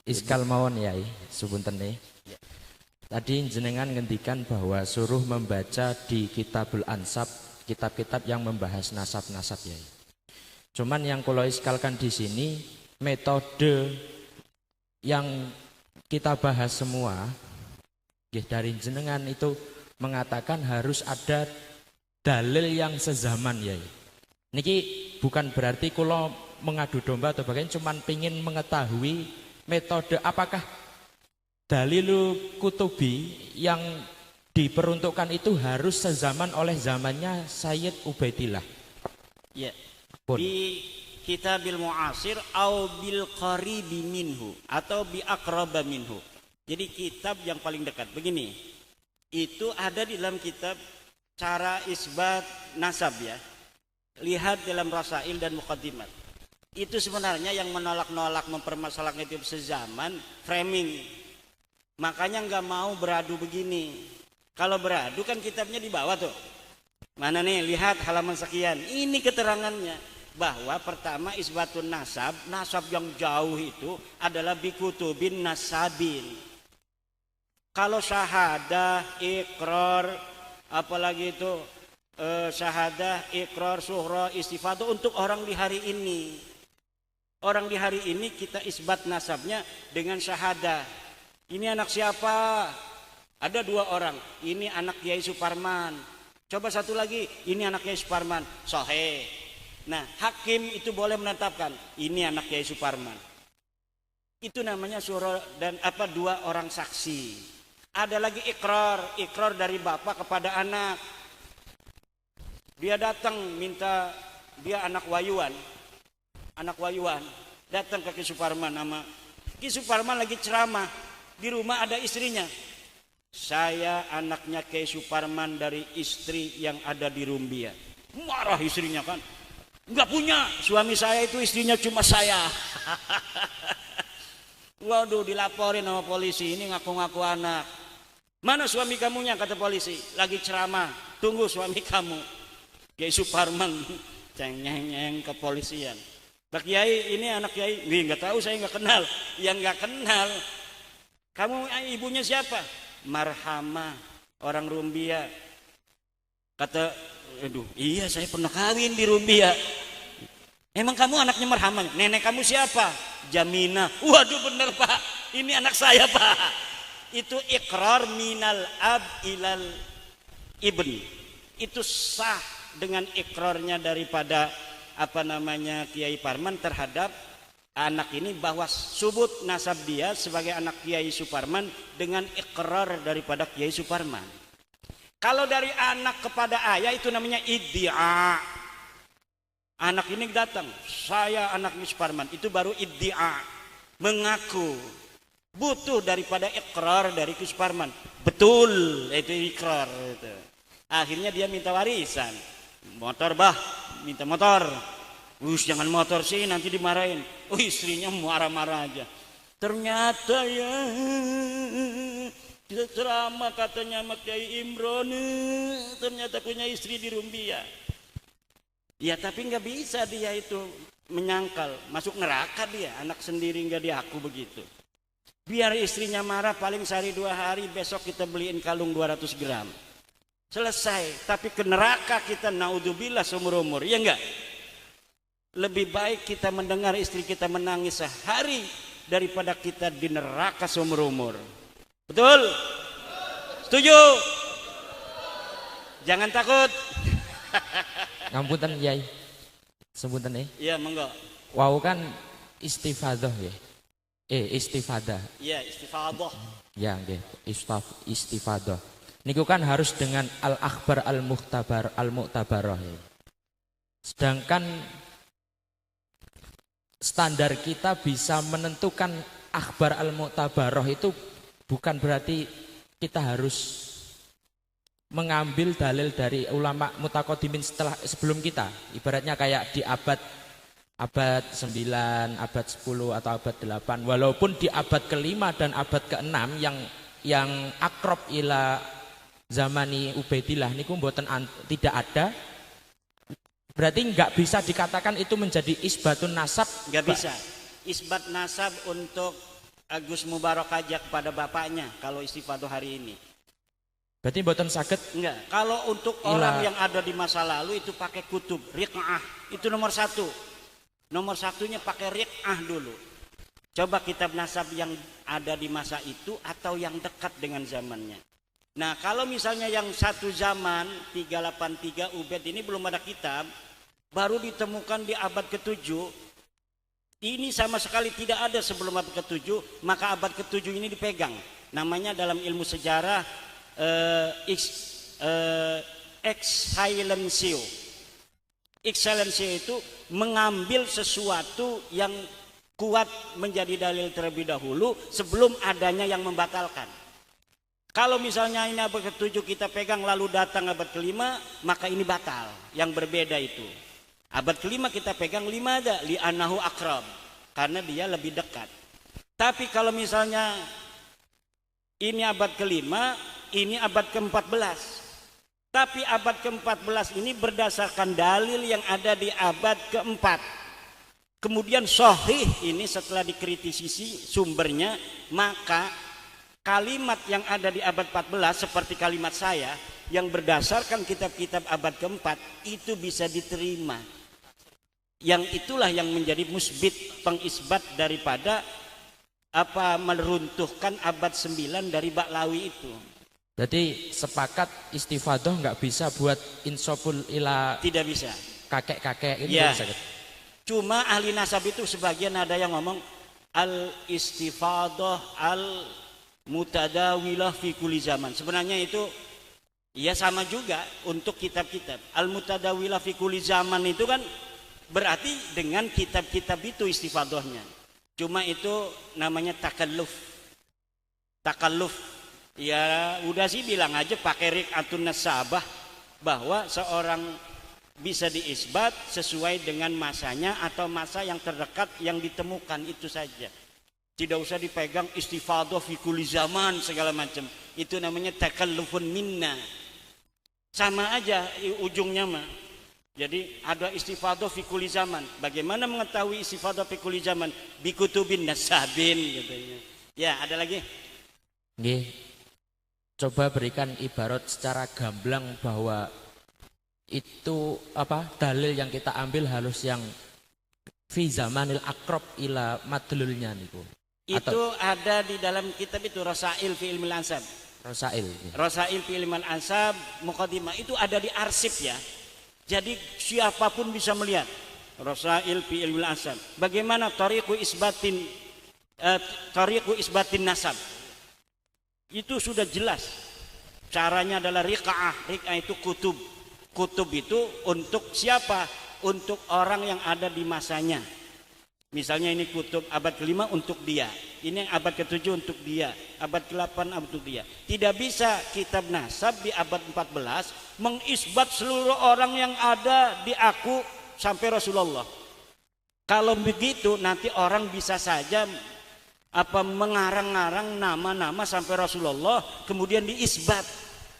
Iskal mawon yai, sepunten nih. Tadi jenengan ngendikan bahwa suruh membaca di Kitabul Ansab, kitab-kitab yang membahas nasab-nasab yai. Cuman yang kalau iskalkan di sini metode yang kita bahas semua dari jenengan itu mengatakan harus ada dalil yang sezaman yai. Niki bukan berarti kalau mengadu domba atau bagaimana, cuman pingin mengetahui metode apakah dalilu kutubi yang diperuntukkan itu harus sezaman oleh zamannya Sayyid Ubaidillah. Ya. Pun. Di Kitabil Mu'asir au bil qaribi minhu atau bi aqraba minhu. Jadi kitab yang paling dekat. Begini. Itu ada di dalam kitab cara isbat nasab ya. Lihat dalam Rasail dan Muqaddimat. Itu sebenarnya yang menolak-nolak mempermasalahkan itu sezaman framing. Makanya nggak mau beradu begini. Kalau beradu kan kitabnya di bawah tuh. Mana nih, lihat halaman sekian. Ini keterangannya bahwa pertama isbatun nasab, nasab yang jauh itu adalah bikutubin nasabin. Kalau syahadah, ikrar, apalagi itu syahadah, ikrar, suhra, istifadah untuk orang di hari ini. Orang di hari ini kita isbat nasabnya dengan syahadah. Ini anak siapa? Ada 2 orang. Ini anak Kiai Suparman. Coba satu lagi. Ini anak Kiai Suparman. Sahih. Nah, hakim itu boleh menetapkan. Ini anak Kiai Suparman. Itu namanya surah dan 2 orang saksi. Ada lagi ikrar. Ikrar dari bapak kepada anak. Dia datang minta, dia anak wayuan. Anak wayuan. Datang ke Kiai Suparman sama Kiai Suparman lagi ceramah. Di rumah ada istrinya. Saya anaknya Kiai Suparman dari istri yang ada di Rumbia. Marah istrinya kan. Enggak punya. Suami saya itu istrinya cuma saya. Waduh, dilaporin sama polisi. Ini ngaku-ngaku anak. Mana suami kamunya, kata polisi. Lagi ceramah. Tunggu suami kamu. Kiai Suparman cengeng-cengeng ke polisian. Pak Kiai, ini anak Kiai. Enggak tahu, saya enggak kenal. Yang enggak kenal. Kamu ibunya siapa? Marhamah, orang Rumbia. Kata, aduh, iya saya pernah kawin di Rumbia. Emang kamu anaknya Marhamah? Nenek kamu siapa? Jamina. Waduh, bener Pak, ini anak saya Pak. Itu ikrar minal ab ilal ibn. Itu sah dengan ikrarnya daripada Kiai Parman terhadap anak ini, bahwa subut nasab dia sebagai anak Kiai Suparman dengan ikrar daripada Kiai Suparman. Kalau dari anak kepada ayah itu namanya iddia. Anak ini datang, saya anak Kiai Suparman, itu baru iddia, mengaku. Butuh daripada ikrar dari Kiai Suparman. Betul, itu ikrar itu. Akhirnya dia minta warisan. Motor bah, minta motor. Jangan motor sih, nanti dimarahin. Istrinya marah-marah aja. Ternyata ya, kita ceramah katanya sama Kiai Imron, ternyata punya istri di Rumbia. Ya tapi nggak bisa dia itu menyangkal, masuk neraka dia, anak sendiri nggak diaku begitu. Biar istrinya marah, paling sehari 2 hari, besok kita beliin kalung 200 gram. Selesai, tapi ke neraka kita naudzubillah seumur umur, ya enggak? Lebih baik kita mendengar istri kita menangis sehari daripada kita di neraka seumur umur. Betul? Setuju? Jangan takut. Ngapunten Yai. Sepunten nih. Iya, monggo. Wau kan istifadah ya. Istifadah. Iya, istifadah. Ya nggih, istifadah. Niku kan harus dengan al-akhbar al-mu'tabarah ya. Sedangkan standar kita bisa menentukan akhbar al-mu'tabarah itu bukan berarti kita harus mengambil dalil dari ulama mutaqaddimin sebelum kita. Ibaratnya kayak di abad 9, abad 10 atau abad 8. Walaupun di abad ke-5 dan abad ke-6 yang akrab ila zamani Ubaidillah niku mboten tidak ada. Berarti nggak bisa dikatakan itu menjadi isbatun nasab. Nggak bisa. Isbat nasab untuk Agus Mubarak aja kepada bapaknya kalau istifadah hari ini. Berarti mboten saged. Enggak. Kalau untuk orang yang ada di masa lalu itu pakai kutub, riq'ah. Itu nomor satu. Nomor satunya pakai riq'ah dulu. Coba kitab nasab yang ada di masa itu atau yang dekat dengan zamannya. Nah, kalau misalnya yang satu zaman 383 Ubaid ini belum ada kitab, baru ditemukan di abad ke-7. Ini sama sekali tidak ada sebelum abad ke-7, maka abad ke-7 ini dipegang. Namanya dalam ilmu sejarah excellencio. Excellencio itu mengambil sesuatu yang kuat menjadi dalil terlebih dahulu sebelum adanya yang membatalkan. Kalau misalnya ini abad ke-7 kita pegang lalu datang abad ke-5, maka ini batal. Yang berbeda itu. Abad ke-5 kita pegang 5 aja, li'annahu akrab, karena dia lebih dekat. Tapi kalau misalnya ini abad ke-5, ini abad ke-14. Tapi abad ke-14 ini berdasarkan dalil yang ada di abad ke-4. Kemudian sahih ini setelah dikritisi sumbernya, maka kalimat yang ada di abad 14 seperti kalimat saya yang berdasarkan kitab-kitab abad ke-4 itu bisa diterima. Yang itulah yang menjadi musbit, pengisbat daripada meruntuhkan abad 9 dari Baklawi itu. Jadi sepakat istifadah nggak bisa buat insoful ila. Tidak bisa. Kakek-kakek ini ya. bisa. Cuma ahli nasab itu sebagian ada yang ngomong al istifadah al mutadawilah fi kulli zaman. Sebenarnya itu ya sama juga untuk kitab-kitab. Al mutadawilah fi kulli zaman itu kan berarti dengan kitab-kitab itu istifadahnya. Cuma itu namanya takalluf. Takalluf. Ya udah sih bilang aja pakai riq'atun nasabah bahwa seorang bisa diisbat sesuai dengan masanya atau masa yang terdekat yang ditemukan, itu saja. Tidak usah dipegang istifadah fi kulli zaman segala macam. Itu namanya takallufun minna. Sama aja ujungnya mah. Jadi ada istifadah fi kulli zaman. Bagaimana mengetahui istifadah fi kulli zaman? Bi kutubin nasabin katanya. Ya, ada lagi? Nggih. Coba berikan ibarat secara gamblang bahwa itu dalil yang kita ambil harus yang fi zamanil akrab ila madlulnya niku. Itu ada di dalam kitab itu Rasail fi ilmil ansab. Rasail fi ilmil ansab muqaddimah itu ada di arsip ya. Jadi siapapun bisa melihat Rasail fi ilmil ansab. Bagaimana tariqu isbatin nasab. Itu sudah jelas. Caranya adalah riq'ah. Riq'ah itu kutub. Kutub itu untuk siapa? Untuk orang yang ada di masanya. Misalnya ini kutub abad ke-5 untuk dia. Ini abad ke-7 untuk dia. Abad ke-8 untuk dia. Tidak bisa kitab nasab di abad 14 mengisbat seluruh orang yang ada di aku sampai Rasulullah. Kalau begitu nanti orang bisa saja mengarang-arang nama-nama sampai Rasulullah kemudian diisbat.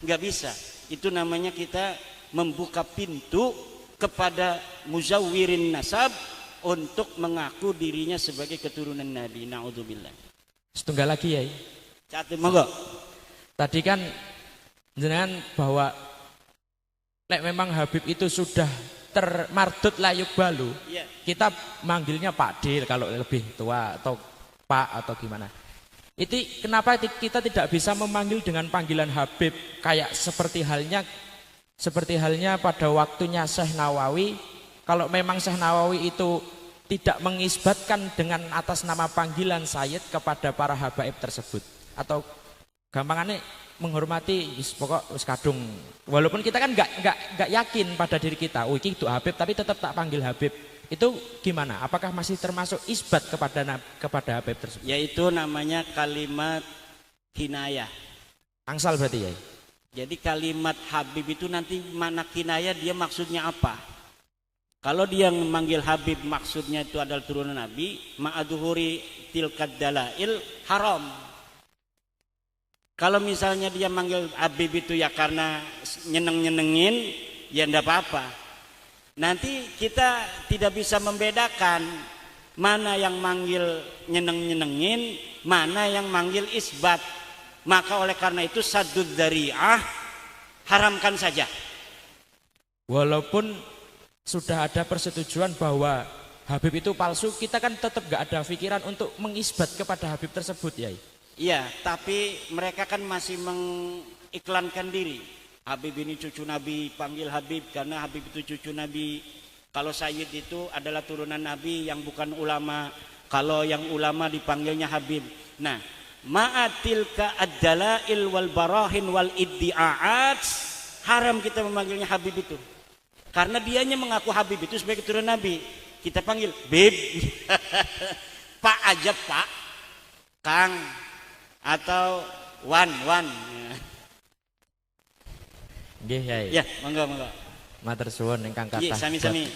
Nggak bisa. Itu namanya kita membuka pintu kepada muzawwirin nasab untuk mengaku dirinya sebagai keturunan Nabi. Na'udzubillah. Setunggal lagi ya. Catat monggo. Tadi kan jenengan bahwa memang Habib itu sudah termardut layuk balu. Yeah. Kita manggilnya Pak Dil kalau lebih tua atau Pak atau gimana. Itu kenapa kita tidak bisa memanggil dengan panggilan Habib kayak seperti halnya pada waktunya Syekh Nawawi. Kalau memang Syekh Nawawi itu tidak mengisbatkan dengan atas nama panggilan Sayyid kepada para habaib tersebut, atau gampangannya menghormati pokok wis kadung, walaupun kita kan nggak yakin pada diri kita, oh iki itu Habib tapi tetap tak panggil Habib. Itu gimana? Apakah masih termasuk isbat kepada Habib tersebut? Yaitu namanya kalimat kinayah. Angsal berarti ya. Jadi kalimat Habib itu nanti mana kinayah dia maksudnya apa? Kalau dia memanggil Habib maksudnya itu adalah turunan Nabi, ma'adhuhuri tilkad dalail haram. Kalau misalnya dia manggil Habib itu ya karena nyenengin, ya enggak apa-apa. Nanti kita tidak bisa membedakan Mana yang manggil nyeneng-nyenengin, mana yang manggil isbat. Maka oleh karena itu saddud dzari'ah, haramkan saja. Walaupun sudah ada persetujuan bahwa Habib itu palsu, kita kan tetap gak ada pikiran untuk mengisbat kepada Habib tersebut ya. Iya, tapi mereka kan masih mengiklankan diri. Habib ini cucu Nabi, panggil Habib karena Habib itu cucu Nabi. Kalau Sayyid itu adalah turunan Nabi yang bukan ulama. Kalau yang ulama dipanggilnya Habib. Nah, ma'atilka ad-dalail wal barahin wal iddi'aat, haram kita memanggilnya Habib itu. Karena dianya mengaku Habib itu sebagai turunan Nabi. Kita panggil Bib. Pak aja Pak. Kang. Atau Wan. Nggih, Yai. Ya, monggo. Matur suwun ingkang kathah. Iya, sami-sami.